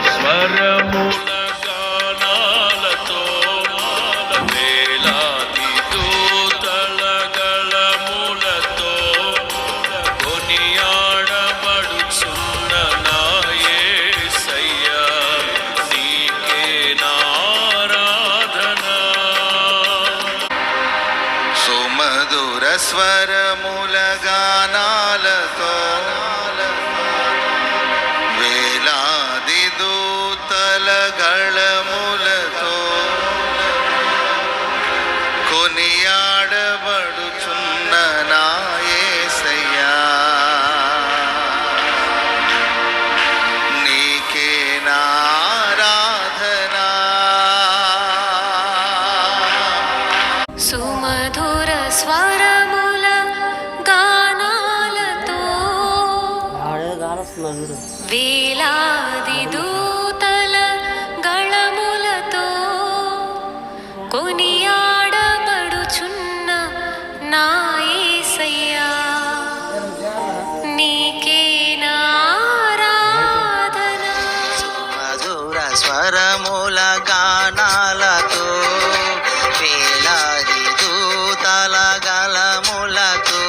స్వరముల గానాలతో వేలాది దూతల గళములతో కొనియాడబడుచున్న నా యేసయ్యా, నీకే నారాధన. సుమధుర స్వరముల గానాలతో వేలాది దూతల గళములతో కొనియాడబడుచున్న నా యేసయ్యా, నీకే నారాధన. సుమధుర స్వరముల గానాలతో వేలాది దూతల గళములతో కొనియాడబడుచున్న నా యేసయ్యా, నీకే నారాధన. మధుర స్వరముల గానాలతో వేలాది దూతల గళములతో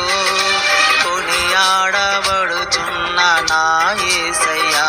కొనియాడబడుచున్న నా యేసయ్యా,